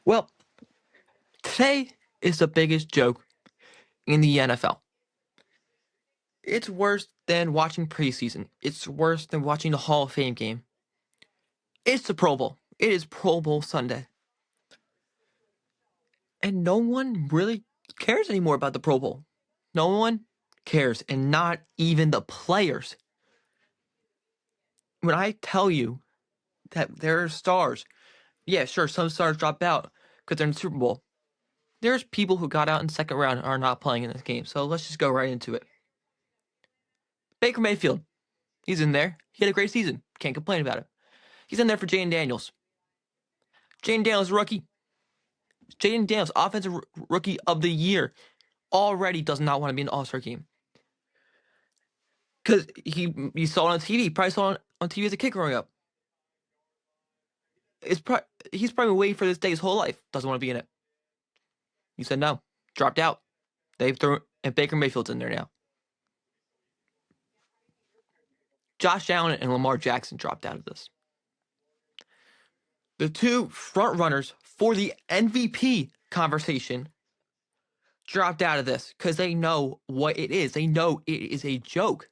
Well, today is the biggest joke in the NFL. It's worse than watching preseason. It's worse than watching the Hall of Fame game. It's the Pro Bowl. It is Pro Bowl Sunday. And no one really cares anymore about the Pro Bowl. No one cares, and not even the players. When I tell you that there are stars, yeah, sure, some stars drop out because they're in the Super Bowl. There's people who got out in the second round and are not playing in this game, so let's just go right into it. Baker Mayfield, he's in there. He had a great season. Can't complain about it. He's in there for Jaden Daniels. Jaden Daniels, rookie. Jaden Daniels, offensive rookie of the year, already does not want to be in the All-Star game. Because he saw it on TV. Probably saw it on TV as a kid growing up. He's probably waiting for this day his whole life. Doesn't want to be in it. He said no. Dropped out. And Baker Mayfield's in there now. Josh Allen and Lamar Jackson dropped out of this. The two front runners for the MVP conversation dropped out of this because they know what it is. They know it is a joke.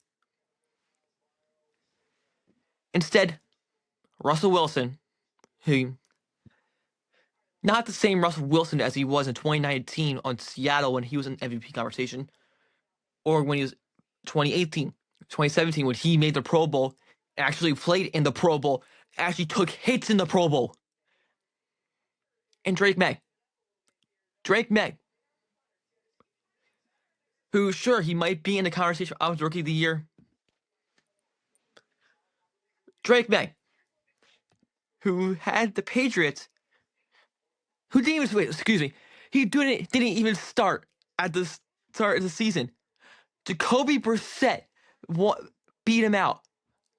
Instead, Russell Wilson, who not the same Russell Wilson as he was in 2019 on Seattle when he was in MVP conversation, or when he was 2018, 2017 when he made the Pro Bowl, actually played in the Pro Bowl, actually took hits in the Pro Bowl. And Drake May, who, sure, he might be in the conversation of Rookie of the Year. Drake May, who had the Patriots, who didn't even, wait, excuse me, he didn't even start at the start of the season. Jacoby Brissett beat him out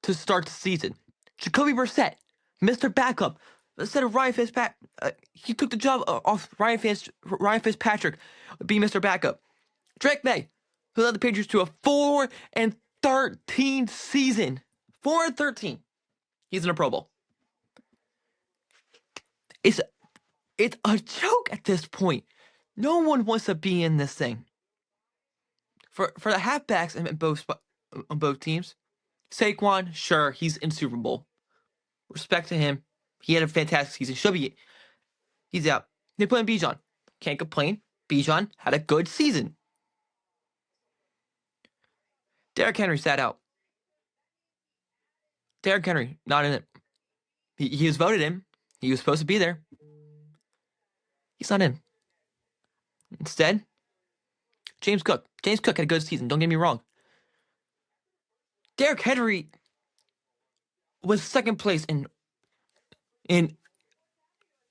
to start the season. Jacoby Brissett, Mr. Backup, instead of Ryan Fitzpatrick, he took the job off Ryan Fitzpatrick, being Mr. Backup. Drake May, who led the Patriots to a 4-13 season. 4-13. He's in a Pro Bowl. It's a joke at this point. No one wants to be in this thing. For the halfbacks on both teams, Saquon, sure, he's in Super Bowl. Respect to him. He had a fantastic season. He's out. They put in Bijan. Can't complain. Bijan had a good season. Derrick Henry sat out. Derrick Henry, not in it. He was voted in. He was supposed to be there. He's not in. Instead, James Cook. James Cook had a good season, don't get me wrong. Derrick Henry was second place in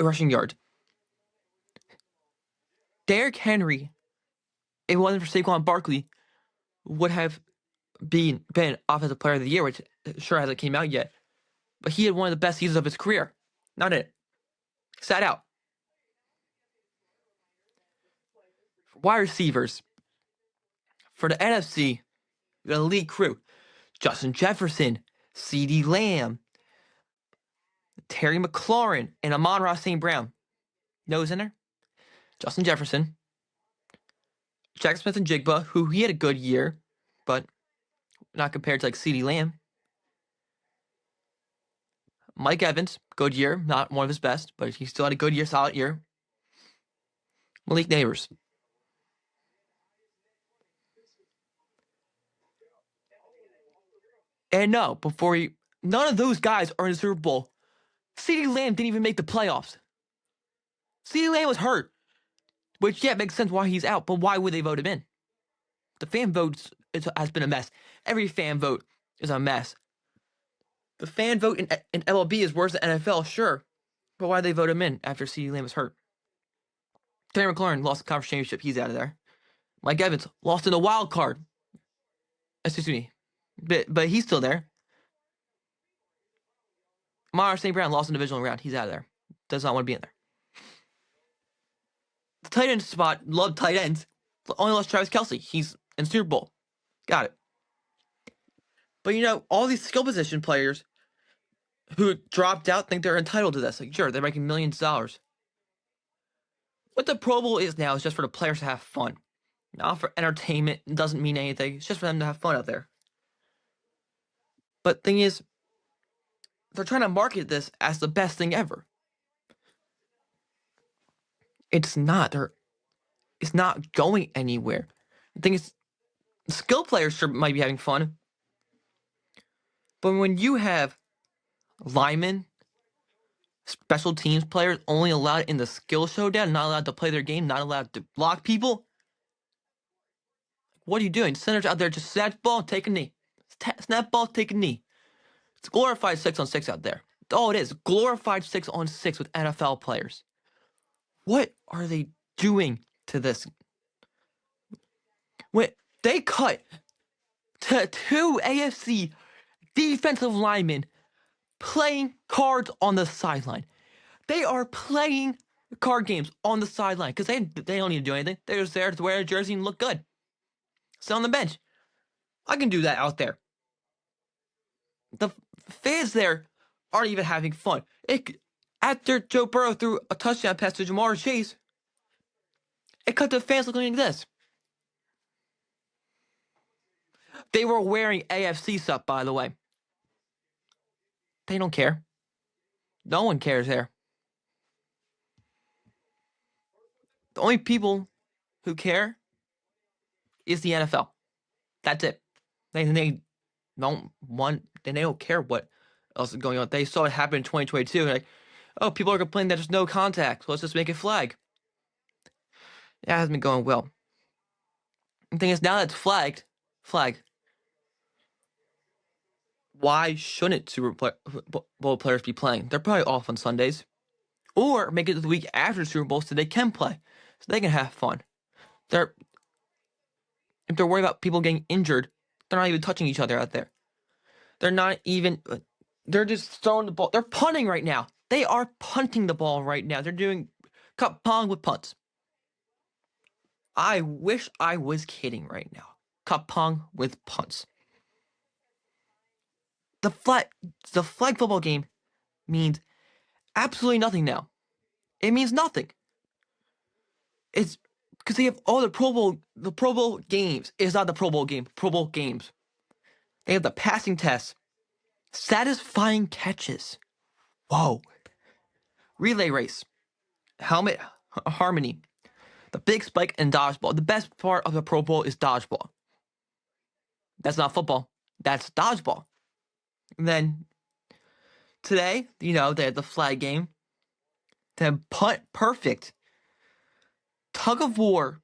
rushing yards. Derrick Henry, if it wasn't for Saquon Barkley, would have been Offensive Player of the Year, which sure hasn't came out yet. But he had one of the best seasons of his career. Not in it. Sat out. For wide receivers, for the NFC, the elite crew, Justin Jefferson, CeeDee Lamb, Terry McLaurin, and Amon-Ra St. Brown. Knows in there? Justin Jefferson, Jack Smith and Jigba, who he had a good year, but not compared to like CeeDee Lamb. Mike Evans, good year, not one of his best, but he still had a good year, solid year. Malik Neighbors. And no, none of those guys are in the Super Bowl. CeeDee Lamb didn't even make the playoffs. CeeDee Lamb was hurt, which, yeah, makes sense why he's out, but why would they vote him in? The fan vote has been a mess. Every fan vote is a mess. The fan vote in MLB is worse than NFL, sure, but why did they vote him in after CeeDee Lamb was hurt? Terry McLaurin lost the conference championship. He's out of there. Mike Evans lost in the wild card. Excuse me. But he's still there. Amon-Ra St. Brown lost in the divisional round. He's out of there. Does not want to be in there. The tight end spot, love tight ends. Only lost Travis Kelce. He's in Super Bowl. Got it. But all these skill position players who dropped out think they're entitled to this. Like, sure, they're making millions of dollars. What the Pro Bowl is now is just for the players to have fun. Not for entertainment. It doesn't mean anything. It's just for them to have fun out there. But thing is, they're trying to market this as the best thing ever. It's not. It's not going anywhere. The thing is, skill players sure might be having fun. But when you have linemen, special teams players only allowed in the skill showdown, not allowed to play their game, not allowed to block people, what are you doing? Centers out there just snap ball, take a knee. Snap ball, take a knee. It's glorified 6-on-6 out there. That's all it is. Glorified 6-on-6 with NFL players. What are they doing to this? When they cut to 2 AFC defensive linemen playing cards on the sideline. They are playing card games on the sideline because they don't need to do anything. They're just there to wear a jersey and look good. Sit on the bench. I can do that out there. The fans there aren't even having fun. After Joe Burrow threw a touchdown pass to Jamar Chase, it cut the fans looking like this. They were wearing AFC stuff, by the way. They don't care. No one cares there. The only people who care is the NFL. That's it. They don't care what else is going on. They saw it happen in 2022. Like, oh, people are complaining that there's no contact. So let's just make it flag. It hasn't been going well. The thing is, now that it's flag. Why shouldn't Super Bowl players be playing? They're probably off on Sundays. Or make it the week after Super Bowl so they can play. So they can have fun. If they're worried about people getting injured, they're not even touching each other out there. They're not even... They're just throwing the ball. They're punting right now. They are punting the ball right now. They're doing cup pong with punts. I wish I was kidding right now. Cup pong with punts. The flag football game means absolutely nothing now. It means nothing. It's because they have all the Pro Bowl games. It's not the Pro Bowl game. Pro Bowl games. They have the passing tests, satisfying catches. Whoa. Relay race, helmet harmony, the big spike, and dodgeball. The best part of the Pro Bowl is dodgeball. That's not football. That's dodgeball. And then today, they had the flag game. Then punt perfect. Tug of war.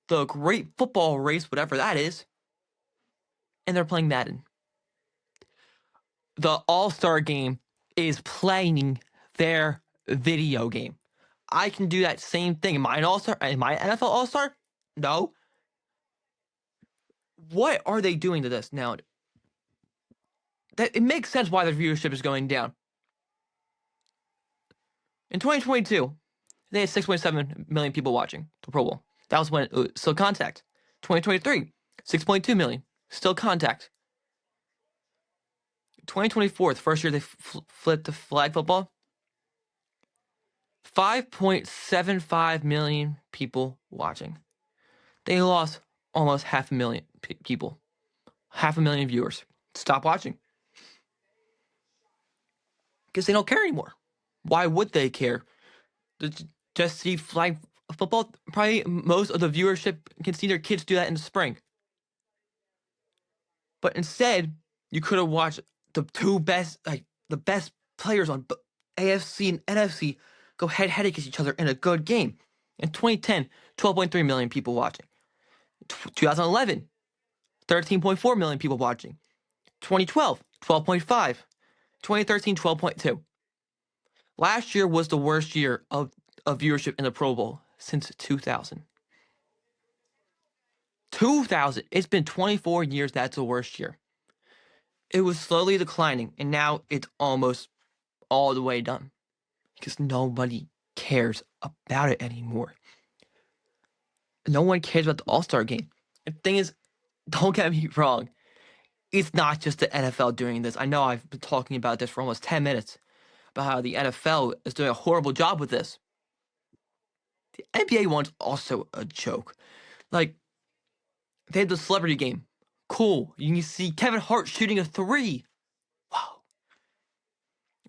The great football race, whatever that is. And they're playing Madden. The All-Star game is playing their video game. I can do that same thing. Am I an All-Star? Am I an NFL All-Star? No. What are they doing to this now? It makes sense why their viewership is going down. In 2022, they had 6.7 million people watching the Pro Bowl. That was when it was still contact. 2023, 6.2 million. Still contact. 2024, the first year they flipped to flag football, 5.75 million people watching. They lost almost 500,000 people. 500,000 viewers. Stop watching. Because they don't care anymore. Why would they care? Just see flag football? Probably most of the viewership can see their kids do that in the spring. But instead, you could have watched the the best players on AFC and NFC go head-to-head against each other in a good game. In 2010, 12.3 million people watching. 2011, 13.4 million people watching. 2012, 12.5. 2013, 12.2. Last year was the worst year of viewership in the Pro Bowl since 2000. 2000. It's been 24 years. That's the worst year. It was slowly declining, and now it's almost all the way done because nobody cares about it anymore. No one cares about the All-Star game. The thing is, don't get me wrong, it's not just the NFL doing this. I know I've been talking about this for almost 10 minutes, about how the NFL is doing a horrible job with this. The NBA one's also a joke. Like, they had the celebrity game. Cool. You can see Kevin Hart shooting a 3. Wow.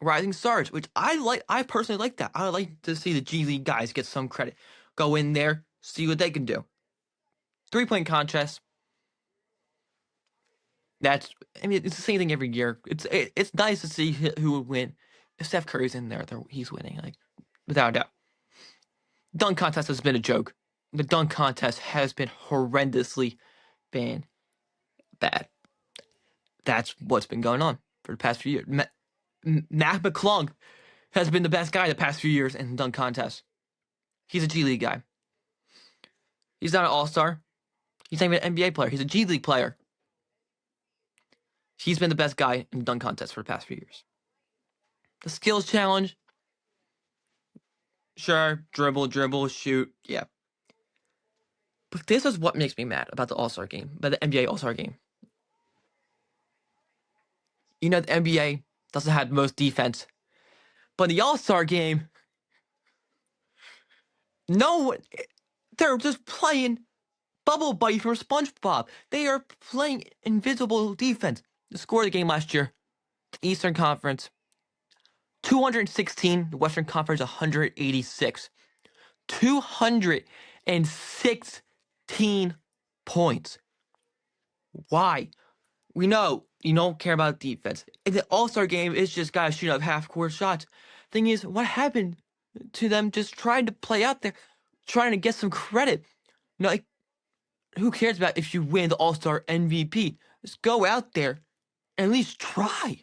Rising stars, which I like. I personally like that. I like to see the G League guys get some credit. Go in there, see what they can do. 3-point contest. It's the same thing every year. It's nice to see who would win. If Steph Curry's in there, he's winning, like, without a doubt. Dunk contest has been a joke. The dunk contest has been horrendously bad. That's what's been going on for the past few years. Mac McClung has been the best guy the past few years in dunk contests. He's a G League guy. He's not an all-star. He's not even an NBA player. He's a G League player. He's been the best guy in the dunk contest for the past few years. The skills challenge, sure, dribble, shoot, yeah. But this is what makes me mad about the All-Star game, about the NBA All-Star game. You know, the NBA doesn't have the most defense, but the All-Star game, no, they're just playing Bubble Buddy from SpongeBob. They are playing invisible defense. The score of the game last year, the Eastern Conference, 216, the Western Conference, 186. 216 points. Why? We know you don't care about defense. In the All-Star game, it's just guys shooting up half-court shots. Thing is, what happened to them just trying to play out there, trying to get some credit? You know, like, who cares about if you win the All-Star MVP? Just go out there and at least try.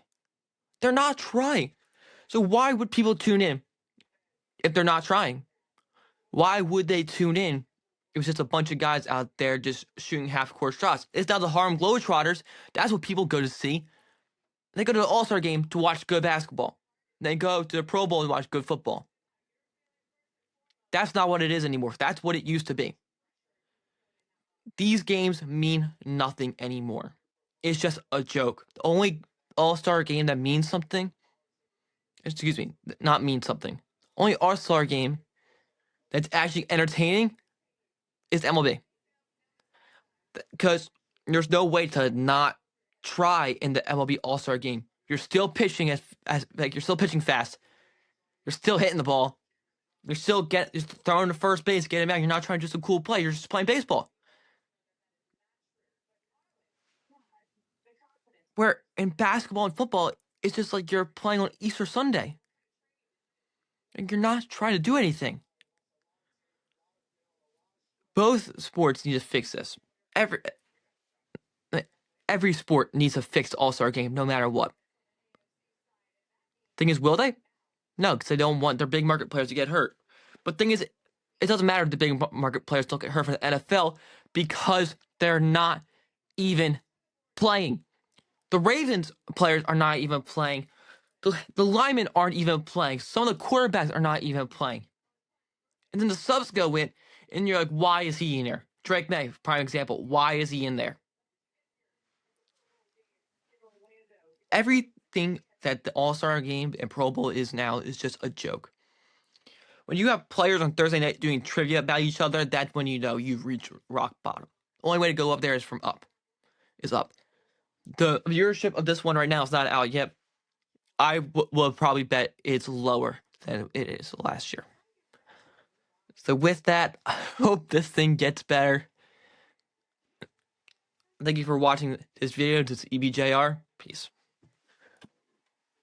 They're not trying. So why would people tune in if they're not trying? Why would they tune in? It was just a bunch of guys out there just shooting half-court shots. It's not the Harlem Globetrotters. That's what people go to see. They go to the All-Star game to watch good basketball. They go to the Pro Bowl to watch good football. That's not what it is anymore. That's what it used to be. These games mean nothing anymore. It's just a joke. The only All-Star game that means something, not mean something. Only All-Star game that's actually entertaining is MLB. Because there's no way to not try in the MLB All-Star game. You're still pitching you're still pitching fast. You're still hitting the ball. You're still just throwing to first base, getting back. You're not trying to just a cool play. You're just playing baseball. Where in basketball and football, it's just like you're playing on Easter Sunday. And you're not trying to do anything. Both sports need to fix this. Every sport needs a fixed All-Star game, no matter what. Thing is, will they? No, because they don't want their big market players to get hurt. But thing is, it doesn't matter if the big market players don't get hurt for the NFL because they're not even playing. The Ravens players are not even playing. The linemen aren't even playing. Some of the quarterbacks are not even playing. And then the subs go in, and you're like, why is he in there? Drake May, prime example. Why is he in there? Everything that the All-Star game and Pro Bowl is now is just a joke. When you have players on Thursday night doing trivia about each other, that's when you know you've reached rock bottom. The only way to go up there is from up. The viewership of this one right now is not out yet. I will probably bet it's lower than it is last year. So with that, I hope this thing gets better. Thank you for watching this video. This is EBJR. Peace.